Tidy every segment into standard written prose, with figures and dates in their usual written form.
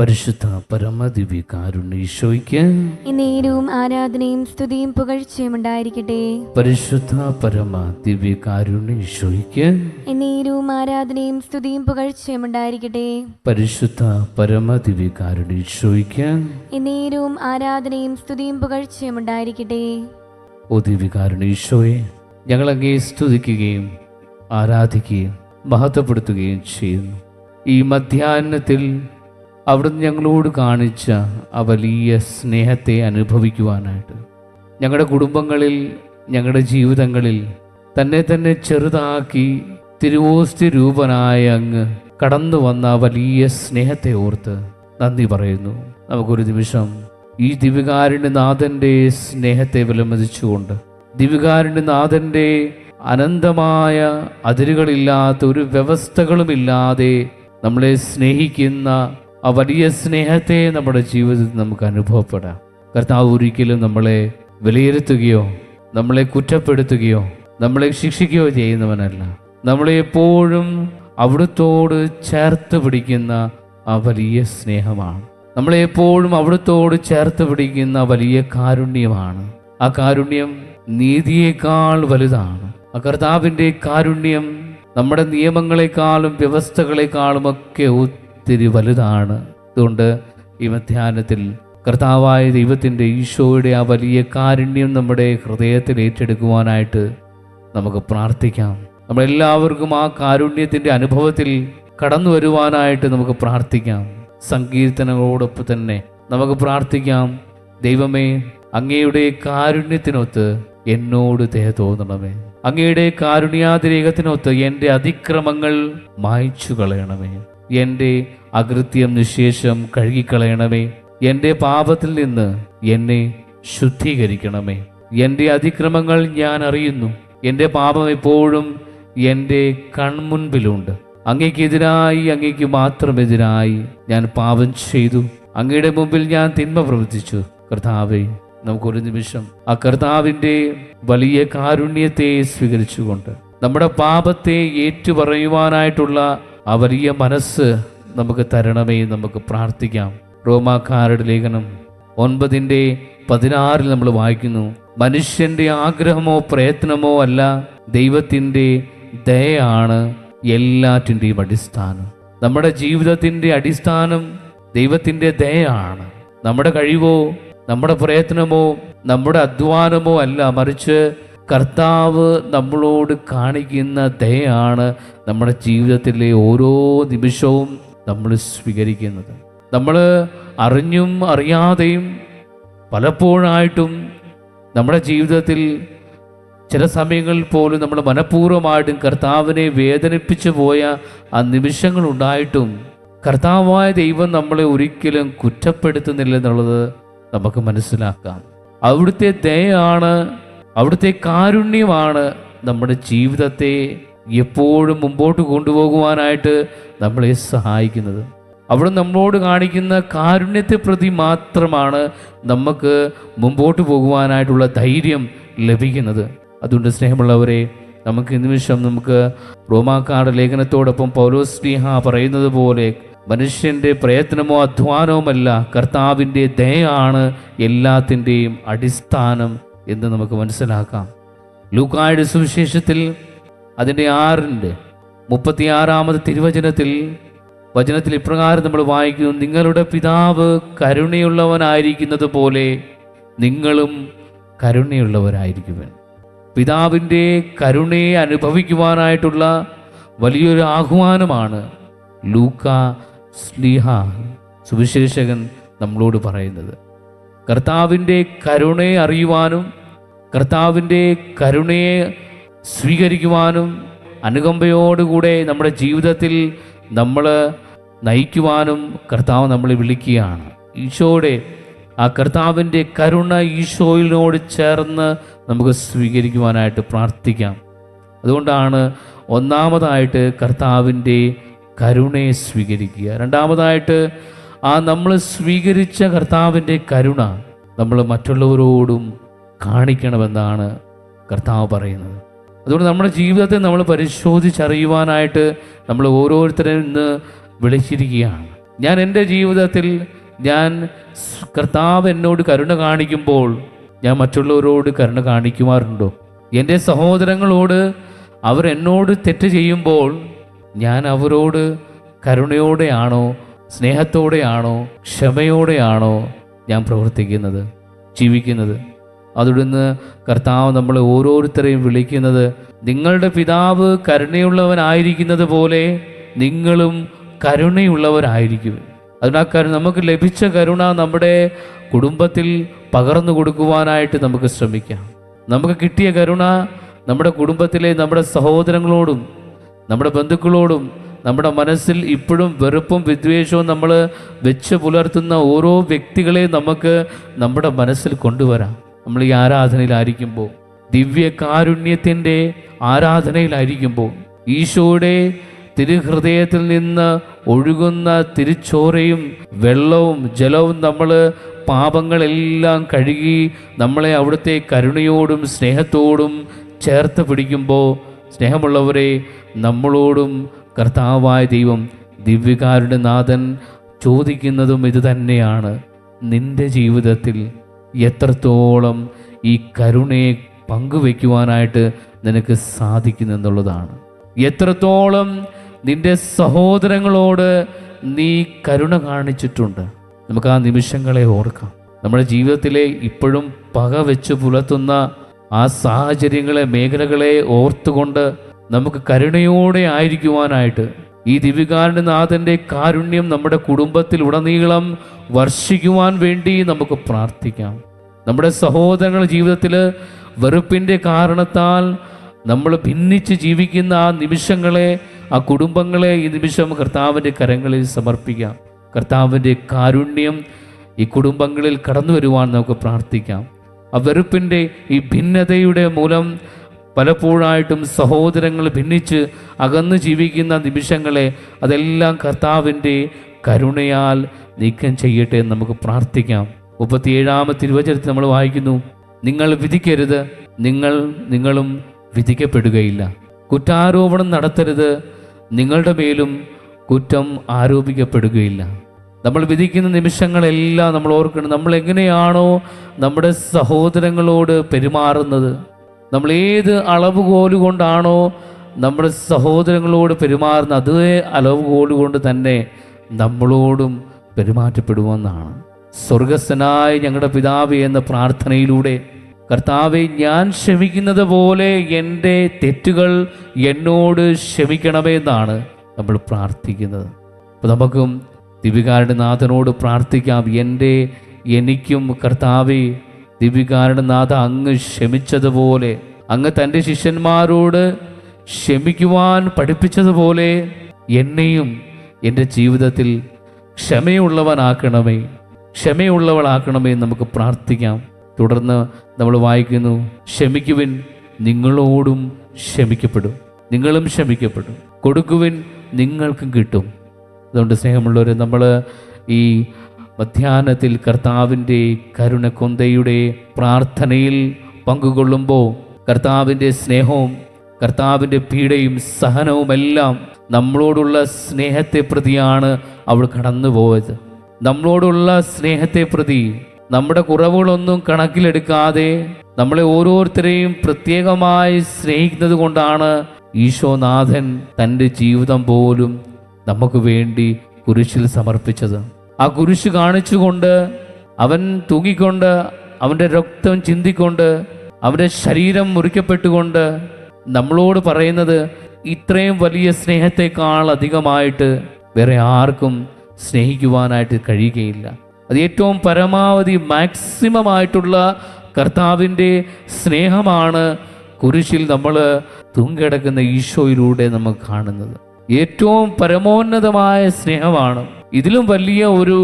പരിശുദ്ധ പരമദിവ്യകാരുണ്യ ഈശോയ്ക്ക് എന്നേരവും ആരാധനയും സ്തുതിയും പുകഴ്ചയും ഉണ്ടായിരിക്കട്ടെ. പരിശുദ്ധ പരമദിവ്യകാരുണ്യ ഈശോയ്ക്ക് എന്നേരവും ആരാധനയും സ്തുതിയും പുകഴ്ചയും ഉണ്ടായിരിക്കട്ടെ. പരിശുദ്ധ പരമദിവ്യകാരുണ്യ ഈശോയ്ക്ക് എന്നേരവും ആരാധനയും സ്തുതിയും പുകഴ്ചയും ഉണ്ടായിരിക്കട്ടെ. ഓ ദിവ്യകാരുണ്യ ഈശോയെ, ഞങ്ങൾ അങ്ങേ സ്തുതിക്കുകയും ആരാധിക്കുകയും മഹത്വപ്പെടുത്തുകയും ചെയ്യുന്നു. ഈ മധ്യാഹ്നത്തിൽ അവിടുന്ന് ഞങ്ങളോട് കാണിച്ച ആ വലിയ സ്നേഹത്തെ അനുഭവിക്കുവാനായിട്ട് ഞങ്ങളുടെ കുടുംബങ്ങളിൽ, ഞങ്ങളുടെ ജീവിതങ്ങളിൽ തന്നെ ചെറുതാക്കി തിരുവോസ്തി രൂപനായ അങ്ങ് കടന്നു വന്ന വലിയ സ്നേഹത്തെ ഓർത്ത് നന്ദി പറയുന്നു. നമുക്കൊരു നിമിഷം ഈ ദിവ്യകാരുണ്യനാഥൻ്റെ സ്നേഹത്തെ വിലമതിച്ചുകൊണ്ട്, ദിവ്യകാരുണ്യനാഥൻ്റെ അനന്തമായ അതിരുകളില്ലാത്ത ഒരു വ്യവസ്ഥകളുമില്ലാതെ നമ്മളെ സ്നേഹിക്കുന്ന ആ വലിയ സ്നേഹത്തെ നമ്മുടെ ജീവിതത്തിൽ നമുക്ക് അനുഭവപ്പെടാം. കർത്താവ് ഒരിക്കലും നമ്മളെ വിലയിരുത്തുകയോ നമ്മളെ കുറ്റപ്പെടുത്തുകയോ നമ്മളെ ശിക്ഷിക്കുകയോ ചെയ്യുന്നവനല്ല. നമ്മളെ എപ്പോഴും അവിടുത്തോട് ചേർത്ത് പിടിക്കുന്ന ആ വലിയ സ്നേഹമാണ്. നമ്മളെ എപ്പോഴും അവിടുത്തോട് ചേർത്ത് പിടിക്കുന്ന വലിയ കാരുണ്യമാണ്. ആ കാരുണ്യം നീതിയേക്കാൾ വലുതാണ്. ആ കർത്താവിൻ്റെ കാരുണ്യം നമ്മുടെ നിയമങ്ങളെക്കാളും വ്യവസ്ഥകളെക്കാളും ഒക്കെ ഒത്തിരി വലുതാണ്. അതുകൊണ്ട് ഈ മധ്യാഹ്നത്തിൽ കർത്താവായ ദൈവത്തിൻ്റെ ഈശോയുടെ ആ വലിയ കാരുണ്യം നമ്മുടെ ഹൃദയത്തിൽ ഏറ്റെടുക്കുവാനായിട്ട് നമുക്ക് പ്രാർത്ഥിക്കാം. നമ്മളെല്ലാവർക്കും ആ കാരുണ്യത്തിൻ്റെ അനുഭവത്തിൽ കടന്നു വരുവാനായിട്ട് നമുക്ക് പ്രാർത്ഥിക്കാം. സങ്കീർത്തനങ്ങളോടൊപ്പം തന്നെ നമുക്ക് പ്രാർത്ഥിക്കാം. ദൈവമേ, അങ്ങയുടെ കാരുണ്യത്തിനൊത്ത് എന്നോട് ദയ തോന്നണമേ. അങ്ങയുടെ കാരുണ്യാതിരേകത്തിനൊത്ത് എൻ്റെ അതിക്രമങ്ങൾ മായ്ച്ചു കളയണമേ. എൻ്റെ അകൃത്യം നിശേഷം കഴുകിക്കളയണമേ. എൻ്റെ പാപത്തിൽ നിന്ന് എന്നെ ശുദ്ധീകരിക്കണമേ. എൻ്റെ അതിക്രമങ്ങൾ ഞാൻ അറിയുന്നു. എൻ്റെ പാപം എപ്പോഴും എൻ്റെ കൺമുൻപിലുണ്ട്. അങ്ങയ്ക്കെതിരായി, അങ്ങയ്ക്ക് മാത്രമെതിരായി ഞാൻ പാപം ചെയ്തു. അങ്ങയുടെ മുമ്പിൽ ഞാൻ തിന്മ പ്രവർത്തിച്ചു. കർത്താവേ, നമുക്കൊരു നിമിഷം ആ കർത്താവിൻ്റെ വലിയ കാരുണ്യത്തെ സ്വീകരിച്ചുകൊണ്ട് നമ്മുടെ പാപത്തെ ഏറ്റുപറയുവാനായിട്ടുള്ള ആ വലിയ മനസ്സ് നമുക്ക് തരണമേ. നമുക്ക് പ്രാർത്ഥിക്കാം. റോമാക്കാരുടെ ലേഖനം 9:16 നമ്മൾ വായിക്കുന്നു, മനുഷ്യന്റെ ആഗ്രഹമോ പ്രയത്നമോ അല്ല, ദൈവത്തിൻ്റെ ദയയാണ് എല്ലാറ്റിൻ്റെയും അടിസ്ഥാനം. നമ്മുടെ ജീവിതത്തിൻ്റെ അടിസ്ഥാനം ദൈവത്തിൻ്റെ ദയയാണ്. നമ്മുടെ കഴിവോ നമ്മുടെ പ്രയത്നമോ നമ്മുടെ അധ്വാനമോ അല്ല, മറിച്ച് കർത്താവ് നമ്മളോട് കാണിക്കുന്ന ദയയാണ് നമ്മുടെ ജീവിതത്തിലെ ഓരോ നിമിഷവും നമ്മൾ സ്വീകരിക്കുന്നത്. നമ്മൾ അറിഞ്ഞും അറിയാതെയും പലപ്പോഴായിട്ടും നമ്മുടെ ജീവിതത്തിൽ ചില സമയങ്ങളിൽ പോലും നമ്മൾ മനഃപൂർവ്വമായിട്ടും കർത്താവിനെ വേദനിപ്പിച്ചു പോയ ആ നിമിഷങ്ങളുണ്ടായിട്ടും കർത്താവായ ദൈവം നമ്മളെ ഒരിക്കലും കുറ്റപ്പെടുത്തുന്നില്ലെന്നുള്ളത് നമുക്ക് മനസ്സിലാക്കാം. അവിടുത്തെ ദയയാണ്, അവിടുത്തെ കാരുണ്യമാണ് നമ്മുടെ ജീവിതത്തെ എപ്പോഴും മുമ്പോട്ട് കൊണ്ടുപോകുവാനായിട്ട് നമ്മളെ സഹായിക്കുന്നത്. അവിടെ നമ്മളോട് കാണിക്കുന്ന കാരുണ്യത്തെ പ്രതി മാത്രമാണ് നമുക്ക് മുമ്പോട്ട് പോകുവാനായിട്ടുള്ള ധൈര്യം ലഭിക്കുന്നത്. അതുകൊണ്ട് സ്നേഹമുള്ളവരെ, നമുക്ക് ഈ നിമിഷം നമുക്ക് റോമാക്കാരുടെ ലേഖനത്തോടൊപ്പം പൗലോസ് ശ്ലീഹ പറയുന്നത് പോലെ മനുഷ്യൻ്റെ പ്രയത്നമോ അധ്വാനവുമല്ല, കർത്താവിൻ്റെ ദയയാണ് എല്ലാത്തിൻ്റെയും അടിസ്ഥാനം എന്ന് നമുക്ക് മനസ്സിലാക്കാം. ലൂക്കായുടെ സുവിശേഷത്തിൽ അതിൻ്റെ 6:36 തിരുവചനത്തിൽ ഇപ്രകാരം നമ്മൾ വായിക്കുന്നു, നിങ്ങളുടെ പിതാവ് കരുണയുള്ളവനായിരിക്കുന്നത് പോലെ നിങ്ങളും കരുണയുള്ളവരായിരിക്കുവൻ. പിതാവിൻ്റെ കരുണയെ അനുഭവിക്കുവാനായിട്ടുള്ള വലിയൊരു ആഹ്വാനമാണ് ലൂക്കാ ശ്ലീഹ സുവിശേഷകൻ നമ്മളോട് പറയുന്നത്. കർത്താവിൻ്റെ കരുണയെ അറിയുവാനും കർത്താവിൻ്റെ കരുണയെ സ്വീകരിക്കുവാനും അനുകമ്പയോടുകൂടെ നമ്മുടെ ജീവിതത്തിൽ നമ്മൾ നയിക്കുവാനും കർത്താവ് നമ്മളെ വിളിക്കുകയാണ്. ഈശോയുടെ ആ കർത്താവിൻ്റെ കരുണ ഈശോയിനോട് ചേർന്ന് നമുക്ക് സ്വീകരിക്കുവാനായിട്ട് പ്രാർത്ഥിക്കാം. അതുകൊണ്ടാണ് ഒന്നാമതായിട്ട് കർത്താവിൻ്റെ കരുണയെ സ്വീകരിക്കുക. രണ്ടാമതായിട്ട് ആ നമ്മൾ സ്വീകരിച്ച കർത്താവിൻ്റെ കരുണ നമ്മൾ മറ്റുള്ളവരോടും കാണിക്കണമെന്നാണ് കർത്താവ് പറയുന്നത്. അതുകൊണ്ട് നമ്മുടെ ജീവിതത്തെ നമ്മൾ പരിശോധിച്ചറിയുവാനായിട്ട് നമ്മൾ ഓരോരുത്തരും ഇന്ന് വിളിച്ചിരിക്കുകയാണ്. ഞാൻ എൻ്റെ ജീവിതത്തിൽ കർത്താവ് എന്നോട് കരുണ കാണിക്കുമ്പോൾ ഞാൻ മറ്റുള്ളവരോട് കരുണ കാണിക്കുമാറുണ്ടോ? എൻ്റെ സഹോദരങ്ങളോട് അവരെന്നോട് തെറ്റ് ചെയ്യുമ്പോൾ ഞാൻ അവരോട് കരുണയോടെയാണോ, സ്നേഹത്തോടെയാണോ, ക്ഷമയോടെയാണോ ഞാൻ പ്രവർത്തിക്കുന്നത്, ജീവിക്കുന്നത്? അതുകൊണ്ടിന്ന് കർത്താവ് നമ്മളെ ഓരോരുത്തരെയും വിളിക്കുന്നത്, നിങ്ങളുടെ പിതാവ് കരുണയുള്ളവനായിരിക്കുന്നത് പോലെ നിങ്ങളും കരുണയുള്ളവരായിരിക്കും. അതിനാ നമുക്ക് ലഭിച്ച കരുണ നമ്മുടെ കുടുംബത്തിൽ പകർന്നു കൊടുക്കുവാനായിട്ട് നമുക്ക് ശ്രമിക്കാം. നമുക്ക് കിട്ടിയ കരുണ നമ്മുടെ കുടുംബത്തിലെ നമ്മുടെ സഹോദരങ്ങളോടും നമ്മുടെ ബന്ധുക്കളോടും നമ്മുടെ മനസ്സിൽ ഇപ്പോഴും വെറുപ്പും വിദ്വേഷവും നമ്മൾ വെച്ച് പുലർത്തുന്ന ഓരോ വ്യക്തികളെ നമുക്ക് നമ്മുടെ മനസ്സിൽ കൊണ്ടുവരാം. നമ്മൾ ഈ ആരാധനയിലായിരിക്കുമ്പോൾ, ദിവ്യകാരുണ്യത്തിൻ്റെ ആരാധനയിലായിരിക്കുമ്പോൾ, ഈശോയുടെ തിരുഹൃദയത്തിൽ നിന്ന് ഒഴുകുന്ന തിരുച്ചോരയും വെള്ളവും ജലവും നമ്മൾ പാപങ്ങളെല്ലാം കഴുകി നമ്മളെ അവിടുത്തെ കരുണയോടും സ്നേഹത്തോടും ചേർത്ത് പിടിക്കുമ്പോൾ, സ്നേഹമുള്ളവരെ, നമ്മളോടും കർത്താവായ ദൈവം ദിവ്യകാരുണ്യനാഥൻ ചോദിക്കുന്നതും ഇത് തന്നെയാണ്. നിൻ്റെ ജീവിതത്തിൽ എത്രത്തോളം ഈ കരുണയെ പങ്കുവയ്ക്കുവാനായിട്ട് നിനക്ക് സാധിക്കുന്നെന്നുള്ളതാണ്. എത്രത്തോളം നിൻ്റെ സഹോദരങ്ങളോട് നീ കരുണ കാണിച്ചിട്ടുണ്ട്. നമുക്ക് ആ നിമിഷങ്ങളെ ഓർക്കാം. നമ്മുടെ ജീവിതത്തിലെ ഇപ്പോഴും പക വെച്ച് പുലർത്തുന്ന ആ സാഹചര്യങ്ങളെ, മേഖലകളെ ഓർത്തുകൊണ്ട് നമുക്ക് കരുണയോടെ ആയിരിക്കുവാനായിട്ട് ഈ ദിവ്യകാരുണ്യനാഥൻ്റെ കാരുണ്യം നമ്മുടെ കുടുംബത്തിൽ ഉടനീളം വർഷിക്കുവാൻ വേണ്ടി നമുക്ക് പ്രാർത്ഥിക്കാം. നമ്മുടെ സഹോദരങ്ങളുടെ ജീവിതത്തിൽ വെറുപ്പിൻ്റെ കാരണത്താൽ നമ്മൾ ഭിന്നിച്ച് ജീവിക്കുന്ന ആ നിമിഷങ്ങളെ, ആ കുടുംബങ്ങളെ ഈ നിമിഷം കർത്താവിൻ്റെ കരങ്ങളിൽ സമർപ്പിക്കാം. കർത്താവിൻ്റെ കാരുണ്യം ഈ കുടുംബങ്ങളിൽ കടന്നു വരുവാൻ നമുക്ക് പ്രാർത്ഥിക്കാം. ആ വെറുപ്പിൻ്റെ ഈ ഭിന്നതയുടെ മൂലം പലപ്പോഴായിട്ടും സഹോദരങ്ങൾ ഭിന്നിച്ച് അകന്ന് ജീവിക്കുന്ന നിമിഷങ്ങളെ അതെല്ലാം കർത്താവിൻ്റെ കരുണയാൽ നീക്കം ചെയ്യട്ടെ എന്ന് നമുക്ക് പ്രാർത്ഥിക്കാം. 37-ാമത്തെ തിരുവചനത്തിൽ നമ്മൾ വായിക്കുന്നു, നിങ്ങൾ വിധിക്കരുത്, നിങ്ങളും വിധിക്കപ്പെടുകയില്ല. കുറ്റാരോപണം നടത്തരുത്, നിങ്ങളുടെ മേലും കുറ്റം ആരോപിക്കപ്പെടുകയില്ല. നമ്മൾ വിധിക്കുന്ന നിമിഷങ്ങളെല്ലാം നമ്മൾ ഓർക്കണം, നമ്മൾ എങ്ങനെയാണോ നമ്മുടെ സഹോദരങ്ങളോട് പെരുമാറുന്നത്, നമ്മൾ ഏത് അളവുകോലുകൊണ്ടാണോ നമ്മുടെ സഹോദരങ്ങളോട് പെരുമാറുന്നത്, അതേ അളവുകോലുകൊണ്ട് തന്നെ നമ്മളോടും പെരുമാറ്റപ്പെടുമെന്നാണ്. സ്വർഗസ്ഥനായ ഞങ്ങളുടെ പിതാവേ എന്ന പ്രാർത്ഥനയിലൂടെ, കർത്താവെ, ഞാൻ ക്ഷമിക്കുന്നത് പോലെ എൻ്റെ തെറ്റുകൾ എന്നോട് ക്ഷമിക്കണമേ എന്നാണ് നമ്മൾ പ്രാർത്ഥിക്കുന്നത്. അപ്പോൾ നമുക്കും ദിവ്യകാരുണ്യനാഥനോട് പ്രാർത്ഥിക്കാം, എനിക്കും കർത്താവെ, ദിവ്യകാരുണ്യനാഥ, അങ്ങ് ക്ഷമിച്ചതുപോലെ, അങ്ങ് തൻ്റെ ശിഷ്യന്മാരോട് ക്ഷമിക്കുവാൻ പഠിപ്പിച്ചതുപോലെ എന്നെയും എൻ്റെ ജീവിതത്തിൽ ക്ഷമയുള്ളവളാക്കണമേ നമുക്ക് പ്രാർത്ഥിക്കാം. തുടർന്ന് നമ്മൾ വായിക്കുന്നു, ക്ഷമിക്കുവിൻ, നിങ്ങളോടും ക്ഷമിക്കപ്പെടും, നിങ്ങളും ക്ഷമിക്കപ്പെടും, കൊടുക്കുവിൻ, നിങ്ങൾക്കും കിട്ടും. അതുകൊണ്ട് സ്നേഹമുള്ളവർ, നമ്മൾ ഈ മധ്യാഹ്നത്തിൽ കർത്താവിൻ്റെ കരുണക്കൊന്തയുടെ പ്രാർത്ഥനയിൽ പങ്കുകൊള്ളുമ്പോൾ കർത്താവിൻ്റെ സ്നേഹവും കർത്താവിൻ്റെ പീഡയും സഹനവുമെല്ലാം നമ്മളോടുള്ള സ്നേഹത്തെ പ്രതിയാണ് അവൾ കടന്നുപോയത്. നമ്മളോടുള്ള സ്നേഹത്തെ പ്രതി നമ്മുടെ കുറവുകളൊന്നും കണക്കിലെടുക്കാതെ നമ്മളെ ഓരോരുത്തരെയും പ്രത്യേകമായി സ്നേഹിക്കുന്നത് കൊണ്ടാണ് ഈശോനാഥൻ തൻ്റെ ജീവിതം പോലും നമുക്ക് വേണ്ടി കുരിശിൽ സമർപ്പിച്ചത്. ആ കുരിശ് കാണിച്ചുകൊണ്ട്, അവൻ തൂങ്ങിക്കൊണ്ട്, അവൻ്റെ രക്തം ചിന്തിക്കൊണ്ട്, അവൻ്റെ ശരീരം മുറിക്കപ്പെട്ടുകൊണ്ട് നമ്മളോട് പറയുന്നത്, ഇത്രയും വലിയ സ്നേഹത്തെക്കാൾ അധികമായിട്ട് വേറെ ആർക്കും സ്നേഹിക്കുവാനായിട്ട് കഴിയുകയില്ല. അത് ഏറ്റവും പരമാവധി മാക്സിമമായിട്ടുള്ള കർത്താവിൻ്റെ സ്നേഹമാണ് കുരിശിൽ നമ്മൾ തൂങ്ങിക്കിടക്കുന്ന ഈശോയിലൂടെ നമ്മൾ കാണുന്നത്. ഏറ്റവും പരമോന്നതമായ സ്നേഹമാണ്. ഇതിലും വലിയ ഒരു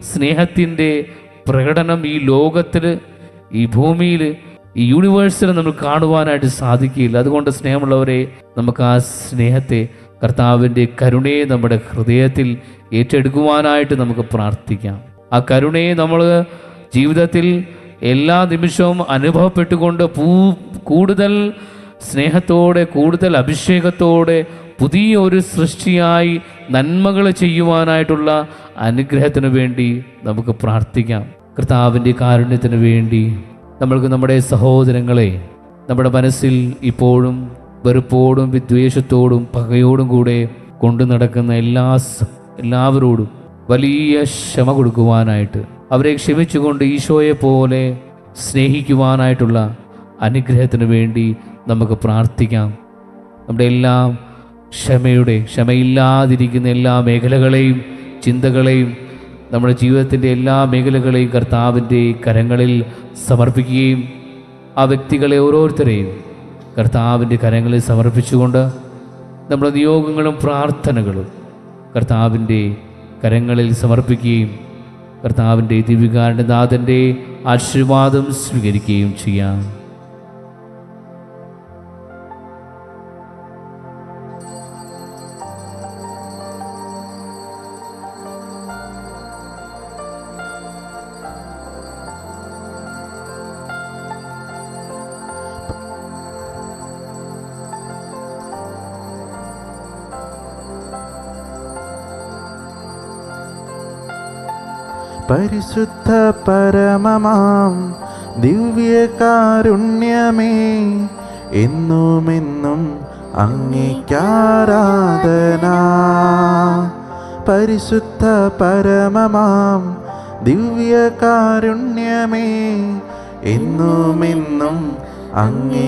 സ്നേഹത്തിൻ്റെ പ്രകടനം ഈ ലോകത്തിൽ, ഈ ഭൂമിയിൽ, ഈ യൂണിവേഴ്സിൽ നമ്മൾ കാണുവാനായിട്ട് സാധിക്കില്ല. അതുകൊണ്ട് സ്നേഹമുള്ളവരെ, നമുക്ക് ആ സ്നേഹത്തെ, കർത്താവിൻ്റെ കരുണയെ നമ്മുടെ ഹൃദയത്തിൽ ഏറ്റെടുക്കുവാനായിട്ട് നമുക്ക് പ്രാർത്ഥിക്കാം. ആ കരുണയെ നമ്മൾ ജീവിതത്തിൽ എല്ലാ നിമിഷവും അനുഭവപ്പെട്ടുകൊണ്ട് കൂടുതൽ സ്നേഹത്തോടെ, കൂടുതൽ അഭിഷേകത്തോടെ, പുതിയ ഒരു സൃഷ്ടിയായി നന്മകൾ ചെയ്യുവാനായിട്ടുള്ള അനുഗ്രഹത്തിന് വേണ്ടി നമുക്ക് പ്രാർത്ഥിക്കാം. കർത്താവിൻ്റെ കാരുണ്യത്തിന് വേണ്ടി നമ്മൾക്ക് നമ്മുടെ സഹോദരങ്ങളെ നമ്മുടെ മനസ്സിൽ ഇപ്പോഴും വെറുപ്പോടും വിദ്വേഷത്തോടും പകയോടും കൂടെ കൊണ്ടു നടക്കുന്ന എല്ലാവരോടും വലിയ ക്ഷമ കൊടുക്കുവാനായിട്ട്, അവരെ ക്ഷമിച്ചുകൊണ്ട് ഈശോയെ പോലെ സ്നേഹിക്കുവാനായിട്ടുള്ള അനുഗ്രഹത്തിന് വേണ്ടി നമുക്ക് പ്രാർത്ഥിക്കാം. നമ്മുടെ എല്ലാം ക്ഷമയില്ലാതിരിക്കുന്ന എല്ലാ മേഖലകളെയും ചിന്തകളെയും നമ്മുടെ ജീവിതത്തിൻ്റെ എല്ലാ മേഖലകളെയും കർത്താവിൻ്റെ കരങ്ങളിൽ സമർപ്പിക്കുകയും ആ വ്യക്തികളെ ഓരോരുത്തരെയും കർത്താവിൻ്റെ കരങ്ങളിൽ സമർപ്പിച്ചുകൊണ്ട് നമ്മുടെ നിയോഗങ്ങളും പ്രാർത്ഥനകളും കർത്താവിൻ്റെ കരങ്ങളിൽ സമർപ്പിക്കുകയും കർത്താവിൻ്റെ ദിവ്യകാരുണ്യനാഥൻ്റെ ആശീർവാദം സ്വീകരിക്കുകയും ചെയ്യാം. പരിശുദ്ധ പരമമാം ദിവ്യകാരുണ്യമേ, എന്നുമെന്നും അങ്ങേക്കാരാധന. പരിശുദ്ധ പരമമാം ദിവ്യകാരുണ്യമേ, എന്നുമെന്നും അങ്ങേക്കാരാധന.